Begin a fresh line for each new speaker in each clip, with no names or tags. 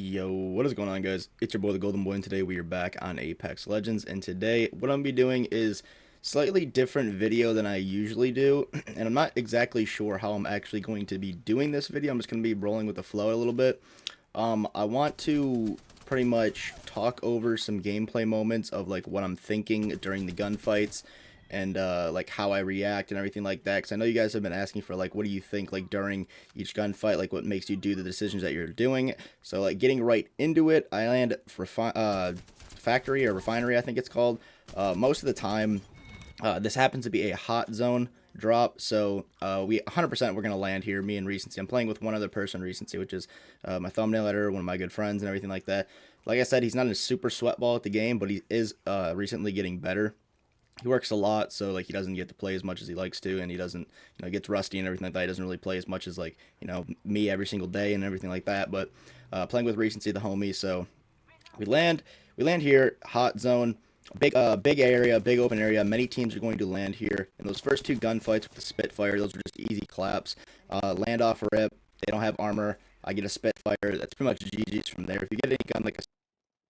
Yo, what is going on, guys? It's your boy the Golden Boy, and today we are back on Apex Legends. And today what I'm gonna be doing is slightly different video than I usually do, and I'm not exactly sure how I'm actually going to be doing this video. I'm just gonna be rolling with the flow a little bit. I want to pretty much talk over some gameplay moments of like what I'm thinking during the gunfights, and like how I react and everything like that, because I know you guys have been asking for like what do you think like during each gunfight, like what makes you do the decisions that you're doing. So like getting right into it, I land factory or refinery, I think it's called. Most of the time this happens to be a hot zone drop, so we 100% we're gonna land here, me and Recency. I'm playing with one other person, Recency, which is my thumbnail editor, one of my good friends and everything like that. Like I said, he's not a super sweatball at the game, but he is recently getting better. He works a lot, so like he doesn't get to play as much as he likes to, and he doesn't, gets rusty and everything like that. He doesn't really play as much as like me every single day and everything like that. But playing with Recency, the homie, so we land here, hot zone, big area, big open area. Many teams are going to land here. And those first two gunfights with the Spitfire, those are just easy claps. Land off a rip. They don't have armor. I get a Spitfire. That's pretty much GG's from there. If you get any gun like a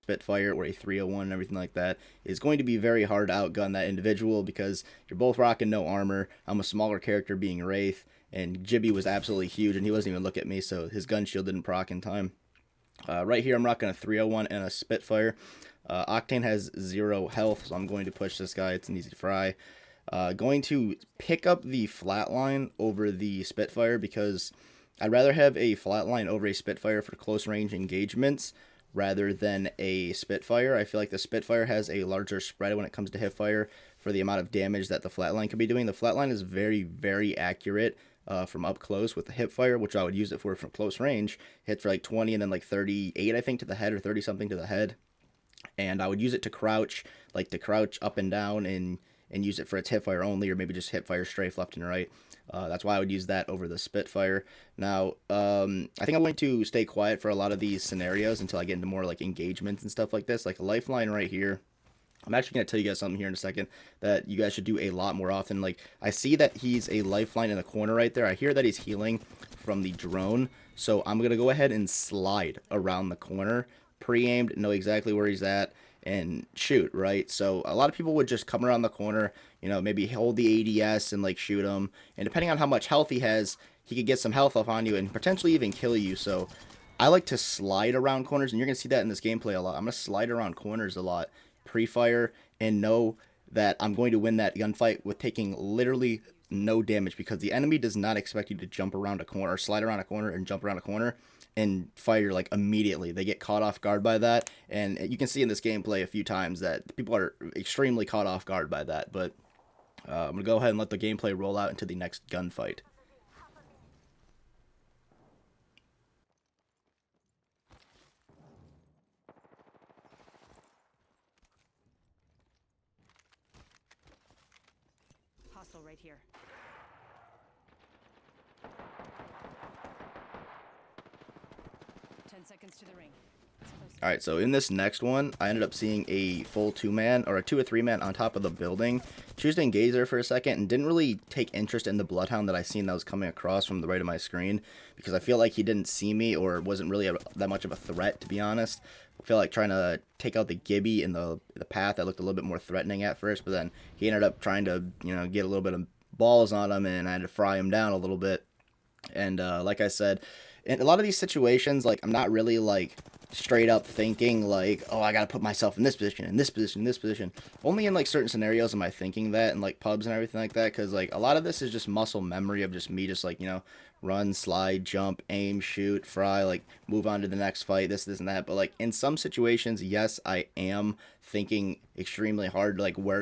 Spitfire or a 301 and everything like that, is going to be very hard to outgun that individual because you're both rocking no armor. I'm a smaller character being Wraith, and Jibby was absolutely huge, and he wasn't even look at me, so his gun shield didn't proc in time. Right here, I'm rocking a 301 and a Spitfire. Octane has 0 health, so I'm going to push this guy. It's an easy fry. Going to pick up the flatline over the Spitfire because I'd rather have a flatline over a Spitfire for close range engagements rather than a Spitfire. I feel like the Spitfire has a larger spread when it comes to hipfire for the amount of damage that the flatline could be doing. The flatline is very, very accurate from up close with the hipfire, which I would use it for from close range. Hits for like 20 and then like 38, I think, to the head, or 30 something to the head. And I would use it to crouch, like to crouch up and down and use it for its hipfire only, or maybe just hipfire strafe left and right. That's why I would use that over the Spitfire. Now, I think I'm going to stay quiet for a lot of these scenarios until I get into more like engagements and stuff like this. Like a lifeline right here. I'm actually going to tell you guys something here in a second that you guys should do a lot more often. Like, I see that he's a lifeline in the corner right there. I hear that he's healing from the drone. So I'm going to go ahead and slide around the corner. Pre-aimed, know exactly where he's at, and shoot, right? So a lot of people would just come around the corner, maybe hold the ADS and like shoot him. And depending on how much health he has, he could get some health off on you and potentially even kill you. So I like to slide around corners, and you're going to see that in this gameplay a lot. I'm going to slide around corners a lot, pre-fire, and know that I'm going to win that gunfight with taking literally no damage because the enemy does not expect you to jump around a corner, or slide around a corner and jump around a corner and fire like immediately. They get caught off guard by that, and you can see in this gameplay a few times that people are extremely caught off guard by that. But I'm gonna go ahead and let the gameplay roll out into the next gunfight.
Hostile right here. Seconds to the ring.
Alright, so in this next one, I ended up seeing a full 2-man, or a 2 or 3-man on top of the building. Choose to engage there for a second, and didn't really take interest in the Bloodhound that I seen that was coming across from the right of my screen, because I feel like he didn't see me, or wasn't really that much of a threat, to be honest. I feel like trying to take out the Gibby in the path that looked a little bit more threatening at first, but then he ended up trying to, get a little bit of balls on him, and I had to fry him down a little bit. And like I said, in a lot of these situations, like, I'm not really like straight up thinking like, oh, I gotta put myself in this position, in this position, in this position. Only in like certain scenarios am I thinking that, and like pubs and everything like that, because like a lot of this is just muscle memory of just me just like, run, slide, jump, aim, shoot, fry, like move on to the next fight, this and that. But like in some situations, yes, I am thinking extremely hard, like where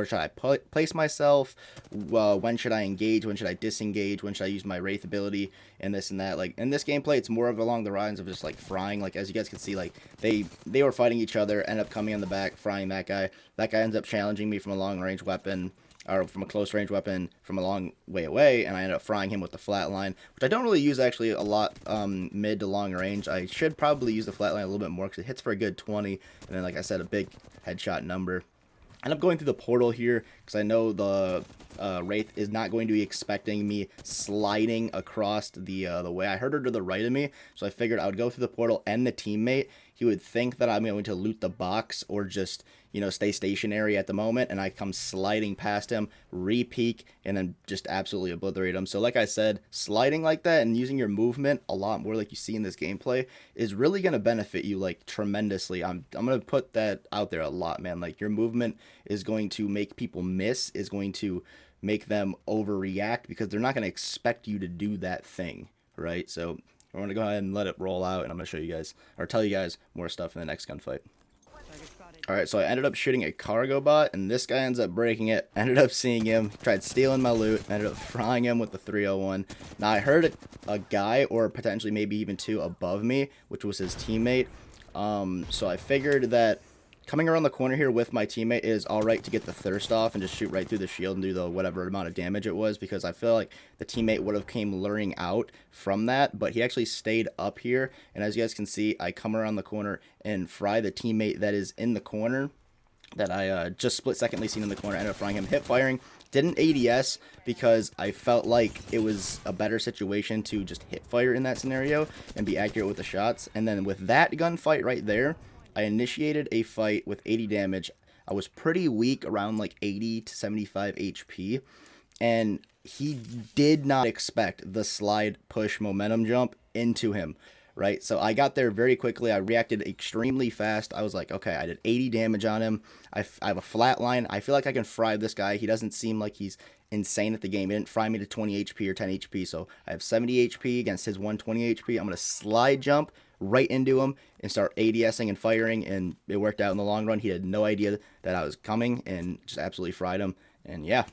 should I place myself, when should I engage, when should I disengage, when should I use my Wraith ability, and this and that. Like in this gameplay, it's more of along the lines of just like frying. Like as you guys can see, like they were fighting each other, end up coming on the back, frying that guy. That guy ends up challenging me from a long range weapon, or from a close range weapon from a long way away, and I ended up frying him with the flatline, which I don't really use actually a lot mid to long range. I should probably use the flatline a little bit more because it hits for a good 20, and then like I said, a big headshot number. And I'm going through the portal here because I know the Wraith is not going to be expecting me sliding across the way. I heard her to the right of me, so I figured I would go through the portal and the teammate. He would think that I'm going to loot the box or just, you know, stay stationary at the moment, and I come sliding past him, re-peek, and then just absolutely obliterate him. So like I said, sliding like that and using your movement a lot more like you see in this gameplay is really going to benefit you, like, tremendously. I'm going to put that out there a lot, man. Like, your movement is going to make people miss, is going to make them overreact, because they're not going to expect you to do that thing, right? So we're going to go ahead and let it roll out, and I'm going to show you guys, or tell you guys, more stuff in the next gunfight. Alright, so I ended up shooting a cargo bot, and this guy ends up breaking it. Ended up seeing him, tried stealing my loot, ended up frying him with the 301. Now, I heard a guy, or potentially maybe even two above me, which was his teammate. So I figured that coming around the corner here with my teammate is alright to get the thirst off and just shoot right through the shield and do the whatever amount of damage it was, because I feel like the teammate would have came luring out from that, but he actually stayed up here, and as you guys can see, I come around the corner and fry the teammate that is in the corner that I just split-secondly seen in the corner. Ended up frying him, hip firing, didn't ADS because I felt like it was a better situation to just hip fire in that scenario and be accurate with the shots. And then with that gunfight right there, I initiated a fight with 80 damage. I was pretty weak, around like 80 to 75 HP, and he did not expect the slide push momentum jump into him, right? So I got there very quickly. I reacted extremely fast. I was like, okay, I did 80 damage on him. I have a flat line. I feel like I can fry this guy. He doesn't seem like he's insane at the game. He didn't fry me to 20 HP or 10 HP, so I have 70 HP against his 120 HP. I'm going to slide jump right into him and start ADSing and firing, and it worked out in the long run. He had no idea that I was coming and just absolutely fried him, and yeah.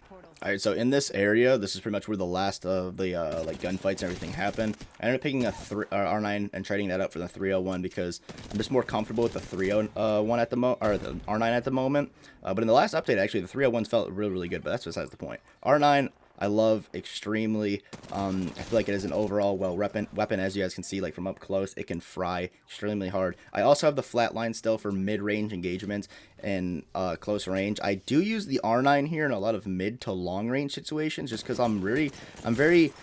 Alright, so in this area, this is pretty much where the last of the like gunfights and everything happened. I ended up picking a R9 and trading that up for the 301 because I'm just more comfortable with the 301 at the or the R9 at the moment. But in the last update, actually, the 301s felt really, really good, but that's besides the point. R9, I love extremely. I feel like it is an overall well weapon, as you guys can see, like from up close, it can fry extremely hard. I also have the flatline still for mid-range engagements and close range. I do use the R9 here in a lot of mid to long range situations, just because I'm very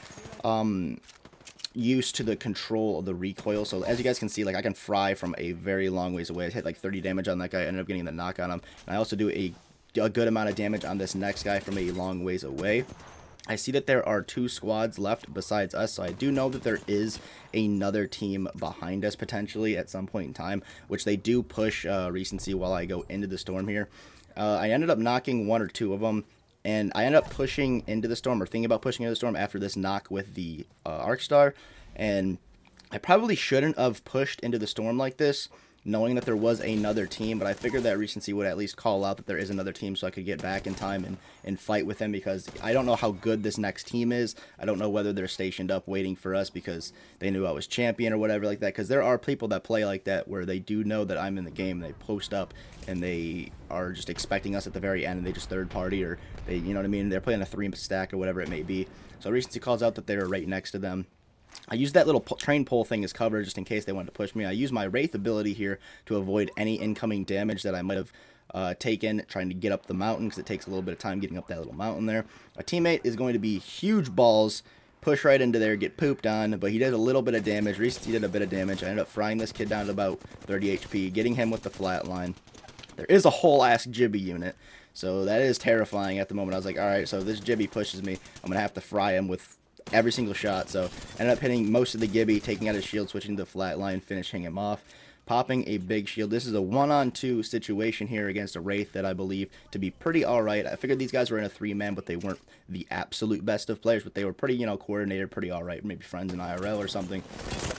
used to the control of the recoil. So as you guys can see, like I can fry from a very long ways away. I hit like 30 damage on that guy. I ended up getting the knock on him, and I also do a good amount of damage on this next guy from a long ways away. I see that there are 2 squads left besides us, so I do know that there is another team behind us potentially at some point in time, which they do push recency while I go into the storm here. I ended up knocking 1 or 2 of them, and I ended up pushing into the storm, or thinking about pushing into the storm after this knock with the Arc Star, and I probably shouldn't have pushed into the storm like this, knowing that there was another team, but I figured that recency would at least call out that there is another team so I could get back in time and fight with them, because I don't know how good this next team is. I don't know whether they're stationed up waiting for us because they knew I was champion or whatever like that, because there are people that play like that where they do know that I'm in the game, and they post up and they are just expecting us at the very end, and they just third party, or they, you know what I mean, they're playing a 3 stack or whatever it may be. So recency calls out that they're right next to them. I used that little train pole thing as cover just in case they wanted to push me. I use my Wraith ability here to avoid any incoming damage that I might have taken trying to get up the mountain, because it takes a little bit of time getting up that little mountain there. A teammate is going to be huge balls, push right into there, get pooped on, but he did a little bit of damage. Recency did a bit of damage. I ended up frying this kid down to about 30 HP, getting him with the flatline. There is a whole ass Jibby unit, so that is terrifying at the moment. I was like, alright, so if this Jibby pushes me, I'm going to have to fry him with every single shot. So ended up hitting most of the Gibby, taking out his shield, switching to the flatline, finishing him off, popping a big shield. This is a 1-on-2 situation here against a Wraith that I believe to be pretty alright. I figured these guys were in a 3-man, but they weren't the absolute best of players, but they were pretty, you know, coordinated, pretty alright, maybe friends in IRL or something.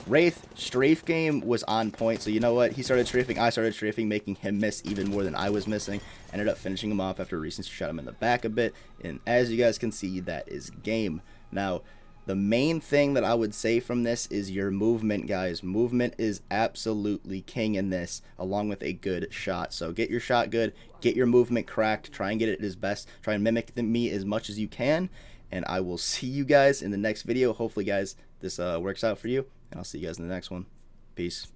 Wraith strafe game was on point, so you know what, he started strafing, I started strafing, making him miss even more than I was missing. Ended up finishing him off after recency shot him in the back a bit, and as you guys can see, that is game. Now, the main thing that I would say from this is your movement, guys. Movement is absolutely king in this, along with a good shot. So get your shot good, get your movement cracked, try and get it at his best, try and mimic me as much as you can, and I will see you guys in the next video. Hopefully, guys, this works out for you, and I'll see you guys in the next one. Peace.